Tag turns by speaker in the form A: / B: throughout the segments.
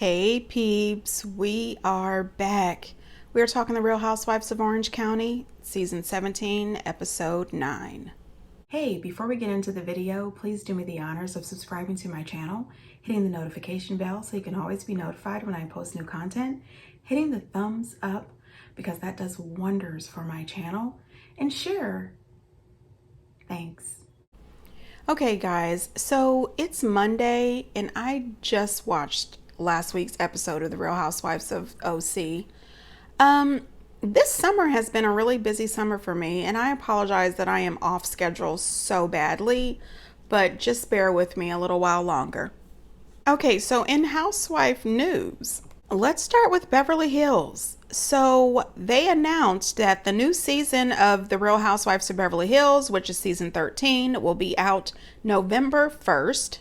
A: Hey peeps, we are back. We are talking The Real Housewives of Orange County, season 17, episode 9. Hey, before we get into the video, please do me the honors of subscribing to my channel, hitting the notification bell so you can always be notified when I post new content, hitting the thumbs up because that does wonders for my channel, and share. Thanks. Okay guys, so it's Monday and I just watched last week's episode of The Real Housewives of OC. This summer has been a really busy summer for me, and I apologize that I am off schedule so badly, but just bear with me a little while longer. Okay, so in housewife news, let's start with Beverly Hills. So they announced that the new season of The Real Housewives of Beverly Hills, which is season 13, will be out November 1st.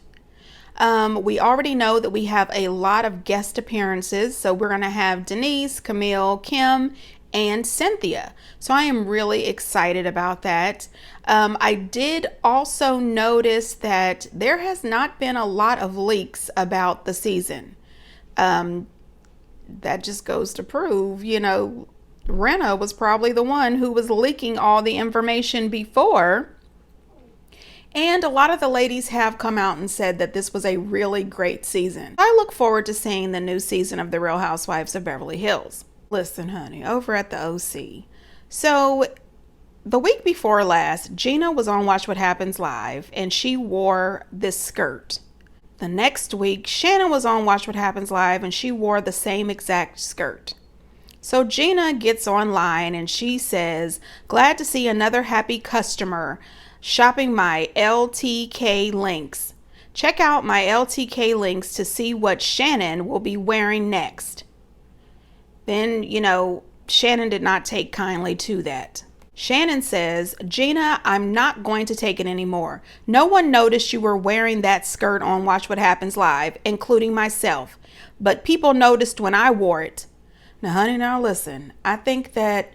A: We already know that we have a lot of guest appearances. So we're going to have Denise, Camille, Kim, and Cynthia. So I am really excited about that. I did also notice that there has not been a lot of leaks about the season. That just goes to prove, Renna was probably the one who was leaking all the information before. And a lot of the ladies have come out and said that this was a really great season. I look forward to seeing the new season of The Real Housewives of Beverly Hills. Listen, honey, over at the OC. So the week before last, Gina was on Watch What Happens Live and she wore this skirt. The next week, Shannon was on Watch What Happens Live and she wore the same exact skirt. So Gina gets online and she says, "Glad to see another happy customer shopping my LTK links. Check out my LTK links to see what Shannon will be wearing next." Then, Shannon did not take kindly to that. Shannon says, "Gina, I'm not going to take it anymore. No one noticed you were wearing that skirt on Watch What Happens Live, including myself. But people noticed when I wore it." Now, honey, now listen, I think that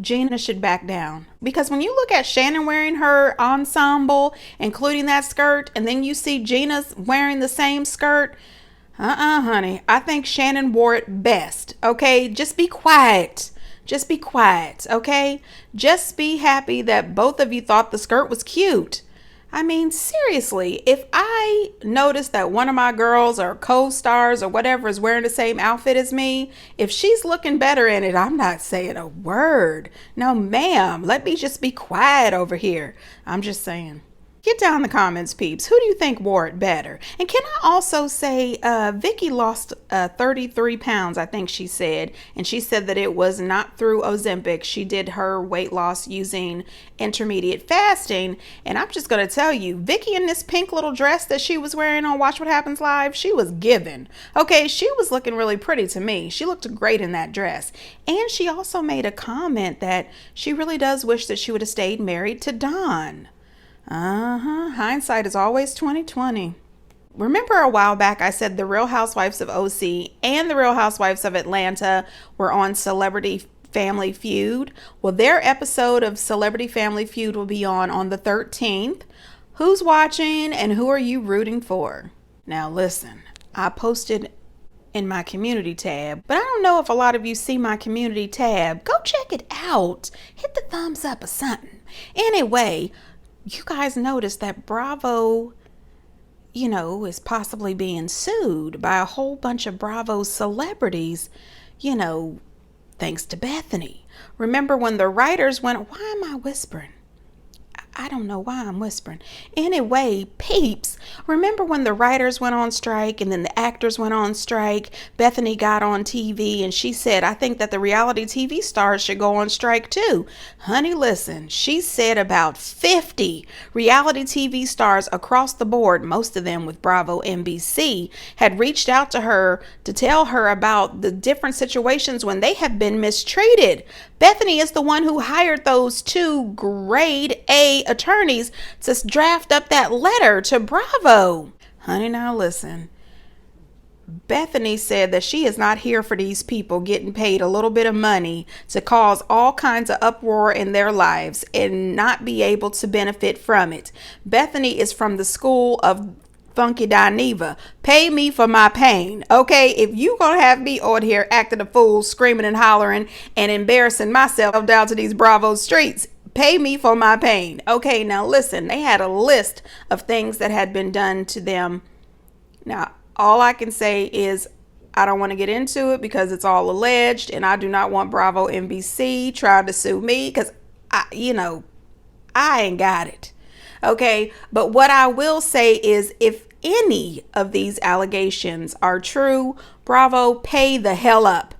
A: Gina should back down, because when you look at Shannon wearing her ensemble, including that skirt, and then you see Gina's wearing the same skirt, honey, I think Shannon wore it best. Okay, just be quiet. Just be quiet, okay? Just be happy that both of you thought the skirt was cute. I mean, seriously, if I notice that one of my girls or co-stars or whatever is wearing the same outfit as me, if she's looking better in it, I'm not saying a word. No, ma'am, let me just be quiet over here. I'm just saying. Get down in the comments, peeps. Who do you think wore it better? And can I also say, Vicky lost 33 pounds, I think she said. And she said that it was not through Ozempic. She did her weight loss using intermediate fasting. And I'm just going to tell you, Vicky in this pink little dress that she was wearing on Watch What Happens Live, she was giving. Okay, she was looking really pretty to me. She looked great in that dress. And she also made a comment that she really does wish that she would have stayed married to Don. Hindsight is always 20/20. Remember a while back I said The Real Housewives of OC and The Real Housewives of Atlanta were on Celebrity Family Feud? Well, their episode of Celebrity Family Feud will be on the 13th. Who's watching and who are you rooting for? Now listen, I posted in my community tab, but I don't know if a lot of you see my community tab. Go check it out. Hit the thumbs up or something. Anyway, you guys noticed that Bravo, is possibly being sued by a whole bunch of Bravo celebrities, thanks to Bethany. Remember when the writers went, why am I whispering? I don't know why I'm whispering. Anyway, peeps, remember when the writers went on strike and then the actors went on strike? Bethany got on TV and she said, "I think that the reality TV stars should go on strike too." Honey, listen, she said about 50 reality TV stars across the board, most of them with Bravo NBC, had reached out to her to tell her about the different situations when they have been mistreated. Bethany is the one who hired those two grade A attorneys to draft up that letter to Bravo. Honey, now listen. Bethany said that she is not here for these people getting paid a little bit of money to cause all kinds of uproar in their lives and not be able to benefit from it. Bethany is from the school of Funky Dineva. Pay me for my pain. Okay, if you gonna have me out here acting a fool, screaming and hollering and embarrassing myself down to these Bravo streets, pay me for my pain. Okay, now listen, they had a list of things that had been done to them. Now, all I can say is I don't want to get into it because it's all alleged, and I do not want Bravo NBC trying to sue me because I ain't got it. Okay, but what I will say is if any of these allegations are true, Bravo, pay the hell up.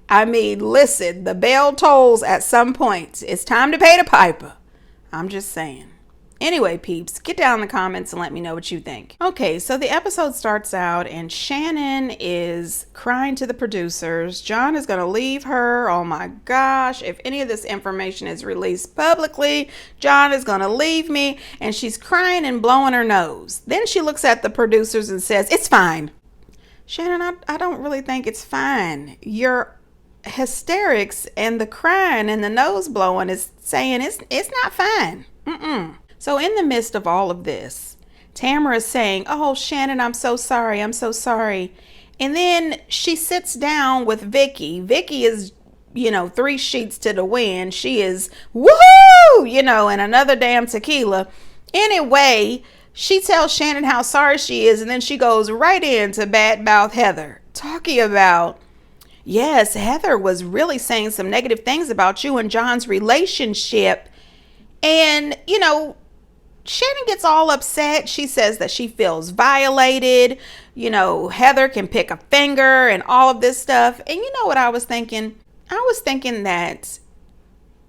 A: I mean, listen, the bell tolls at some point. It's time to pay the piper. I'm just saying. Anyway, peeps, get down in the comments and let me know what you think. Okay, so the episode starts out and Shannon is crying to the producers. John is going to leave her. Oh my gosh, if any of this information is released publicly, John is going to leave me. And she's crying and blowing her nose. Then she looks at the producers and says, it's fine. Shannon, I don't really think it's fine. Your hysterics and the crying and the nose blowing is saying it's not fine. So in the midst of all of this, Tamara is saying, oh, Shannon, I'm so sorry. I'm so sorry. And then she sits down with Vicky. Vicky is, 3 sheets to the wind. She is, woohoo, and another damn tequila. Anyway, she tells Shannon how sorry she is. And then she goes right into badmouth Heather, talking about, yes, Heather was really saying some negative things about you and John's relationship. And, Shannon gets all upset. She says that she feels violated. Heather can pick a finger and all of this stuff. And you know what I was thinking? I was thinking that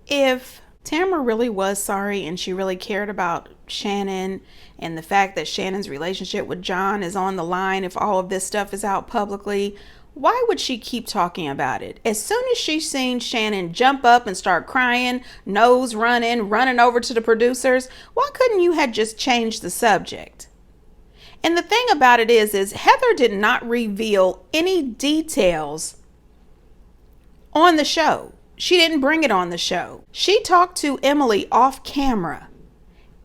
A: if Tamara really was sorry and she really cared about Shannon and the fact that Shannon's relationship with John is on the line, if all of this stuff is out publicly, why would she keep talking about it? As soon as she seen Shannon jump up and start crying, nose running over to the producers, why couldn't you have just changed the subject? And the thing about it is Heather did not reveal any details on the show. She didn't bring it on the show. She talked to Emily off camera.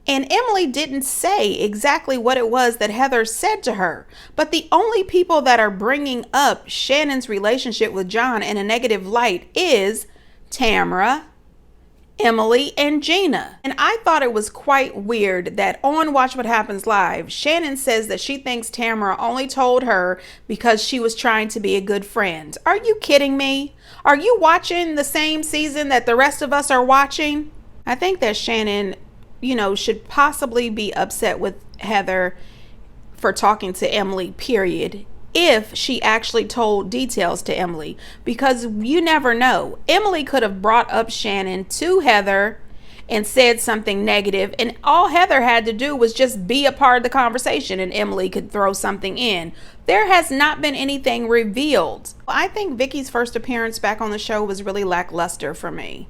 A: And Emily didn't say exactly what it was that Heather said to her. But the only people that are bringing up Shannon's relationship with John in a negative light is Tamara, Emily, and Gina. And I thought it was quite weird that on Watch What Happens Live, Shannon says that she thinks Tamara only told her because she was trying to be a good friend. Are you kidding me? Are you watching the same season that the rest of us are watching? I think that Shannon should possibly be upset with Heather for talking to Emily, period, if she actually told details to Emily, because you never know. Emily could have brought up Shannon to Heather and said something negative, and all Heather had to do was just be a part of the conversation and Emily could throw something in. There has not been anything revealed. I think Vicky's first appearance back on the show was really lackluster for me.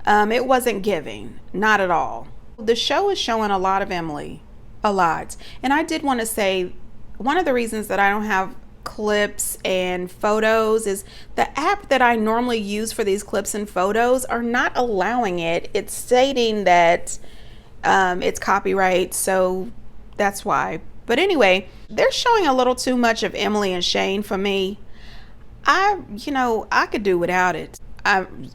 A: It wasn't giving, not at all. The show is showing a lot of Emily, a lot. And I did want to say, one of the reasons that I don't have clips and photos is the app that I normally use for these clips and photos are not allowing it. It's stating that it's copyright, so that's why. But anyway, they're showing a little too much of Emily and Shane for me. I could do without it.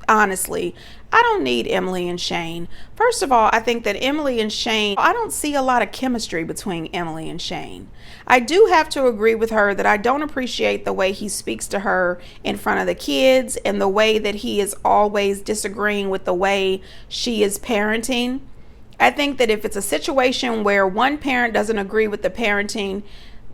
A: Honestly, I don't need Emily and Shane. First of all, I think that Emily and Shane, I don't see a lot of chemistry between Emily and Shane. I do have to agree with her that I don't appreciate the way he speaks to her in front of the kids and the way that he is always disagreeing with the way she is parenting. I think that if it's a situation where one parent doesn't agree with the parenting,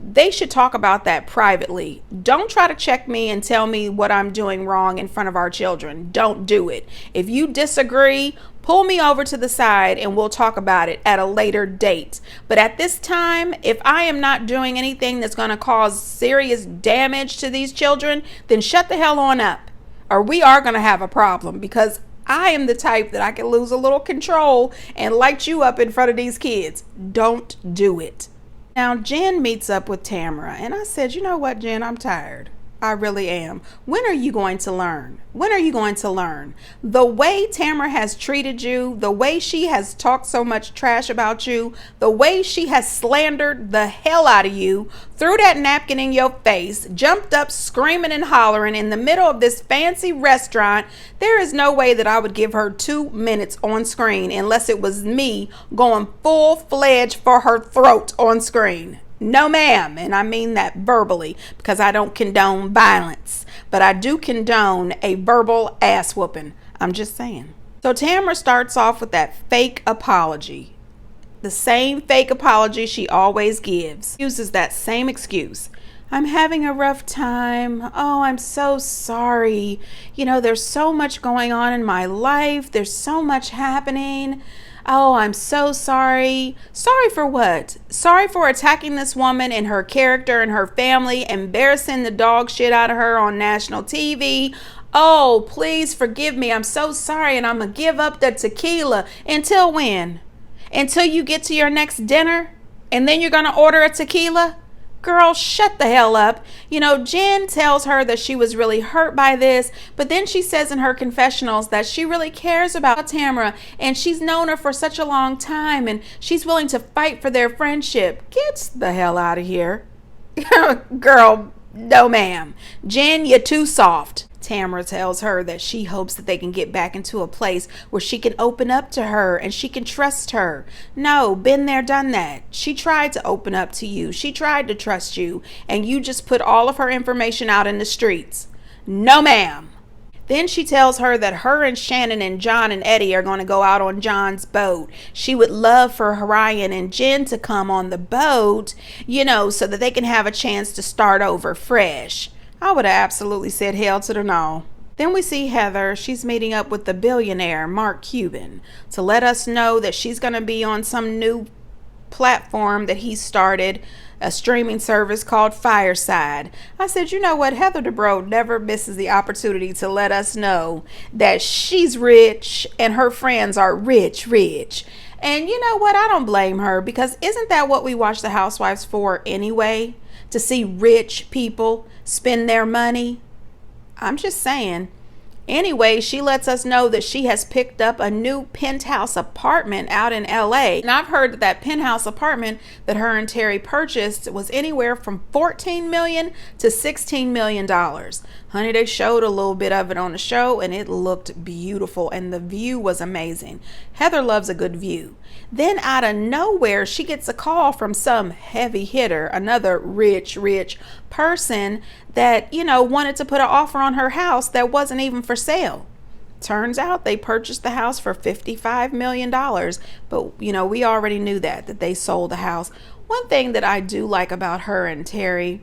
A: they should talk about that privately. Don't try to check me and tell me what I'm doing wrong in front of our children. Don't do it. If you disagree, pull me over to the side and we'll talk about it at a later date. But at this time, if I am not doing anything that's going to cause serious damage to these children, then shut the hell on up, or we are going to have a problem, because I am the type that I can lose a little control and light you up in front of these kids. Don't do it. Now, Jen meets up with Tamara, and I said, you know what, Jen, I'm tired. I really am. When are you going to learn? When are you going to learn? The way Tamara has treated you, the way she has talked so much trash about you, the way she has slandered the hell out of you, threw that napkin in your face, jumped up screaming and hollering in the middle of this fancy restaurant, there is no way that I would give her 2 minutes on screen unless it was me going full-fledged for her throat on screen. No, ma'am. And I mean that verbally, because I don't condone violence, but I do condone a verbal ass whooping. I'm just saying. So Tamara starts off with that fake apology. The same fake apology she always gives. Uses that same excuse. I'm having a rough time. Oh, I'm so sorry. You know, there's so much going on in my life. There's so much happening. Oh, I'm so sorry. Sorry for what? Sorry for attacking this woman and her character and her family, embarrassing the dog shit out of her on national TV. Oh, please forgive me. I'm so sorry, and I'm going to give up the tequila. Until when? Until you get to your next dinner? And then you're going to order a tequila? Girl, shut the hell up. You know, Jen tells her that she was really hurt by this, but then she says in her confessionals that she really cares about Tamara and she's known her for such a long time and she's willing to fight for their friendship. Get the hell out of here. Girl, no ma'am. Jen, you're too soft. Tamara tells her that she hopes that they can get back into a place where she can open up to her and she can trust her. No, been there, done that. She tried to open up to you. She tried to trust you, and you just put all of her information out in the streets. No, ma'am. Then she tells her that her and Shannon and John and Eddie are going to go out on John's boat. She would love for Ryan and Jen to come on the boat, you know, so that they can have a chance to start over fresh. I would have absolutely said hell to the no. Then we see Heather. She's meeting up with the billionaire, Mark Cuban, to let us know that she's going to be on some new platform that he started, a streaming service called Fireside. I said, you know what? Heather Dubrow never misses the opportunity to let us know that she's rich and her friends are rich. And you know what? I don't blame her, because isn't that what we watch the Housewives for anyway? To see rich people spend their money? I'm just saying. Anyway, she lets us know that she has picked up a new penthouse apartment out in LA. And I've heard that that penthouse apartment that her and Terry purchased was anywhere from $14 million to $16 million. Honey, they showed a little bit of it on the show and it looked beautiful and the view was amazing. Heather loves a good view. Then out of nowhere, she gets a call from some heavy hitter, another rich person that, you know, wanted to put an offer on her house that wasn't even for sale. Turns out they purchased the house for $55 million. But, you know, we already knew that they sold the house. One thing that I do like about her and Terry,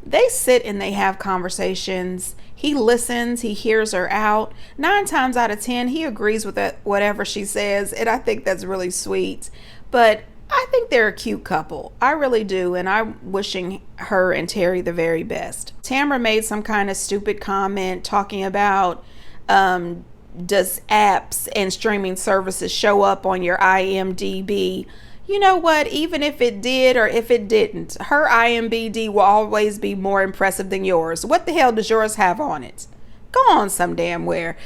A: they sit and they have conversations. He listens, he hears her out. 9 times out of 10, he agrees with whatever she says. And I think that's really sweet. But I think they're a cute couple. I really do. And I'm wishing her and Terry the very best. Tamara made some kind of stupid comment talking about, does apps and streaming services show up on your IMDb? You know what? Even if it did or if it didn't, her IMDb will always be more impressive than yours. What the hell does yours have on it? Go on some damn where.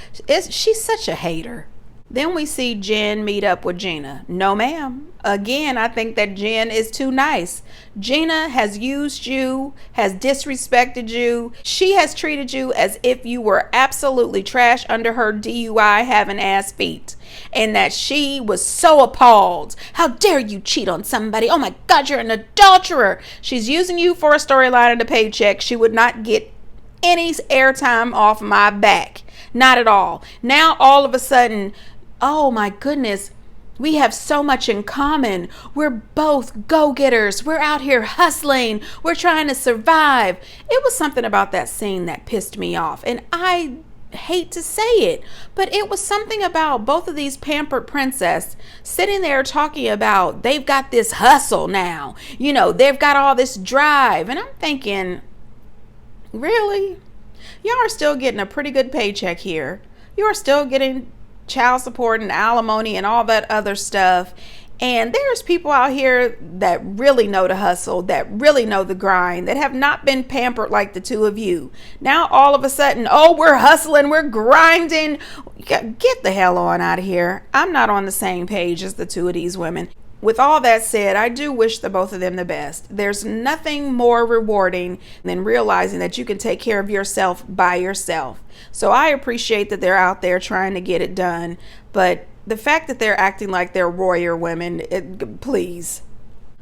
A: She's such a hater. Then we see Jen meet up with Gina. No, ma'am. Again, I think that Jen is too nice. Gina has used you, has disrespected you. She has treated you as if you were absolutely trash under her DUI having ass feet. And that she was so appalled. How dare you cheat on somebody? Oh my God, you're an adulterer. She's using you for a storyline and a paycheck. She would not get any airtime off my back. Not at all. Now all of a sudden, oh my goodness, we have so much in common. We're both go-getters. We're out here hustling. We're trying to survive. It was something about that scene that pissed me off. And I hate to say it, but it was something about both of these pampered princesses sitting there talking about they've got this hustle now. You know, they've got all this drive. And I'm thinking, really? Y'all are still getting a pretty good paycheck here. You are still getting child support and alimony and all that other stuff. And there's people out here that really know the hustle, that really know the grind, that have not been pampered like the two of you. Now all of a sudden, oh, we're hustling, we're grinding. Get the hell on out of here. I'm not on the same page as the two of these women. With all that said, I do wish the both of them the best. There's nothing more rewarding than realizing that you can take care of yourself by yourself. So I appreciate that they're out there trying to get it done, but the fact that they're acting like they're warrior women, please.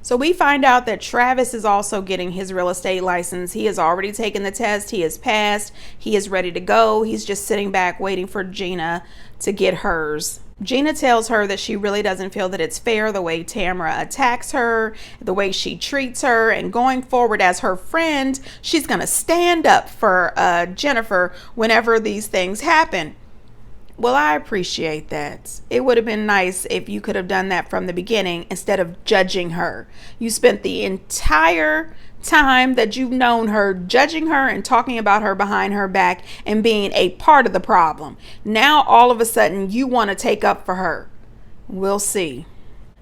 A: So we find out that Travis is also getting his real estate license. He has already taken the test. He has passed. He is ready to go. He's just sitting back waiting for Gina to get hers. Gina tells her that she really doesn't feel that it's fair the way Tamara attacks her, the way she treats her, and going forward as her friend, she's going to stand up for Jennifer whenever these things happen. Well, I appreciate that. It would have been nice if you could have done that from the beginning instead of judging her. You spent the entire time that you've known her judging her and talking about her behind her back and being a part of the problem. Now, all of a sudden, you want to take up for her. We'll see.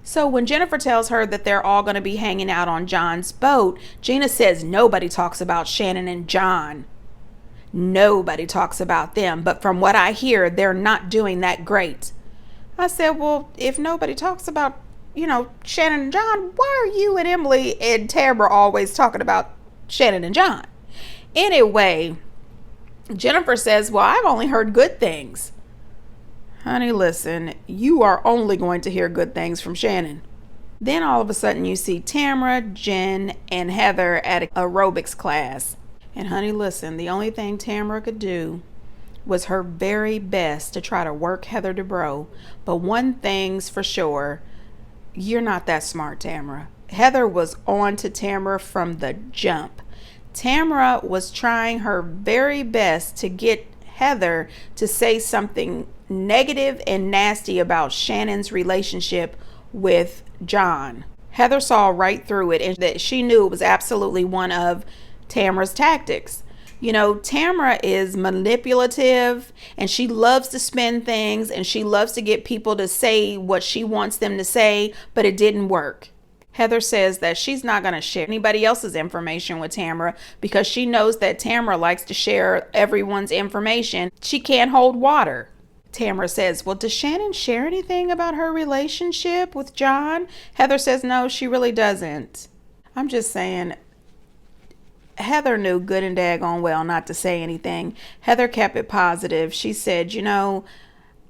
A: So when Jennifer tells her that they're all going to be hanging out on John's boat, Gina says nobody talks about Shannon and John. Nobody talks about them, but from what I hear, they're not doing that great. I said, well, if nobody talks about, Shannon and John, why are you and Emily and Tamara always talking about Shannon and John? Anyway, Jennifer says, well, I've only heard good things. Honey, listen, you are only going to hear good things from Shannon. Then all of a sudden you see Tamara, Jen, and Heather at an aerobics class. And honey, listen, the only thing Tamara could do was her very best to try to work Heather Dubrow. But one thing's for sure, you're not that smart, Tamara. Heather was on to Tamara from the jump. Tamara was trying her very best to get Heather to say something negative and nasty about Shannon's relationship with John. Heather saw right through it and that she knew it was absolutely one of Tamara's tactics. Tamara is manipulative and she loves to spin things and she loves to get people to say what she wants them to say, but it didn't work. Heather says that she's not going to share anybody else's information with Tamara because she knows that Tamara likes to share everyone's information. She can't hold water. Tamara says, well, does Shannon share anything about her relationship with John? Heather says, no, she really doesn't. I'm just saying, Heather knew good and daggone well not to say anything. Heather kept it positive. She said,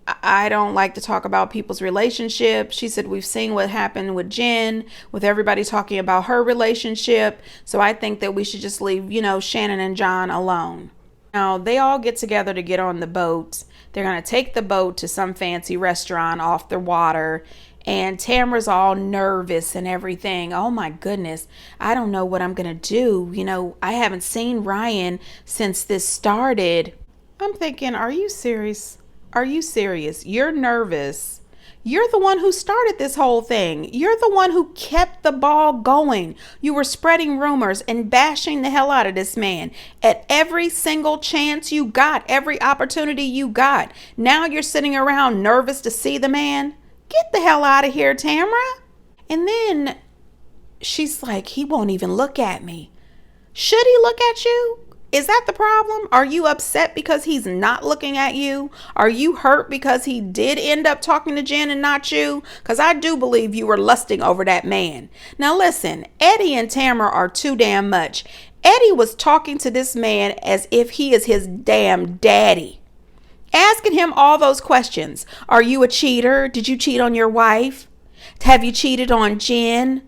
A: I don't like to talk about people's relationships. She said, we've seen what happened with Jen, with everybody talking about her relationship. So I think that we should just leave, Shannon and John alone. Now, they all get together to get on the boat. They're going to take the boat to some fancy restaurant off the water. And Tamara's all nervous and everything. Oh my goodness, I don't know what I'm going to do. I haven't seen Ryan since this started. I'm thinking, are you serious? Are you serious? You're nervous. You're the one who started this whole thing. You're the one who kept the ball going. You were spreading rumors and bashing the hell out of this man at every single chance you got, every opportunity you got. Now you're sitting around nervous to see the man. Get the hell out of here, Tamara. And then she's like, he won't even look at me. Should he look at you? Is that the problem? Are you upset because he's not looking at you? Are you hurt because he did end up talking to Jen and not you? Because I do believe you were lusting over that man. Now listen, Eddie and Tamara are too damn much. Eddie was talking to this man as if he is his damn daddy. Asking him all those questions. Are you a cheater? Did you cheat on your wife? Have you cheated on Jen?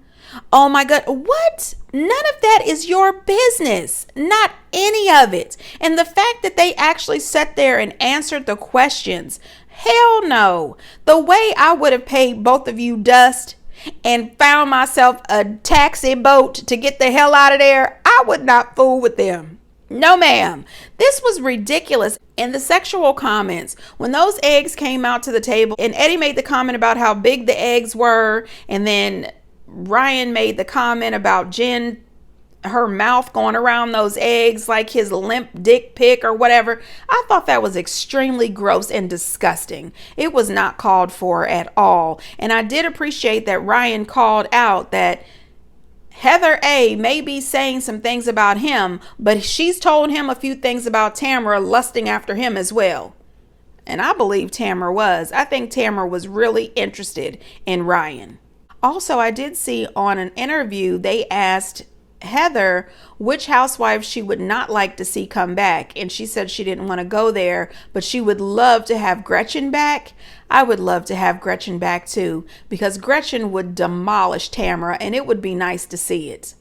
A: Oh my God, what? None of that is your business. Not any of it. And the fact that they actually sat there and answered the questions, hell no. The way I would have paid both of you dust and found myself a taxi boat to get the hell out of there, I would not fool with them. No, ma'am. This was ridiculous. And the sexual comments, when those eggs came out to the table and Eddie made the comment about how big the eggs were, and then Ryan made the comment about Jen her mouth going around those eggs like his limp dick pic or whatever. I thought that was extremely gross and disgusting. It was not called for at all. And I did appreciate that Ryan called out that Heather A may be saying some things about him, but she's told him a few things about Tamara lusting after him as well. And I believe Tamara was. I think Tamara was really interested in Ryan. Also, I did see on an interview, they asked Heather which housewife she would not like to see come back. And she said she didn't want to go there, but she would love to have Gretchen back. I would love to have Gretchen back too, because Gretchen would demolish Tamara and it would be nice to see it.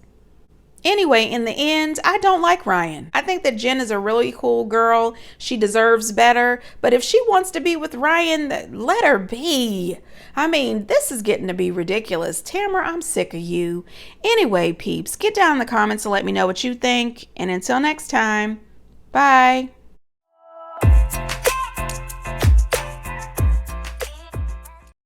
A: Anyway, in the end, I don't like Ryan. I think that Jen is a really cool girl. She deserves better. But if she wants to be with Ryan, let her be. I mean, this is getting to be ridiculous. Tamara, I'm sick of you. Anyway, peeps, get down in the comments and let me know what you think. And until next time, bye.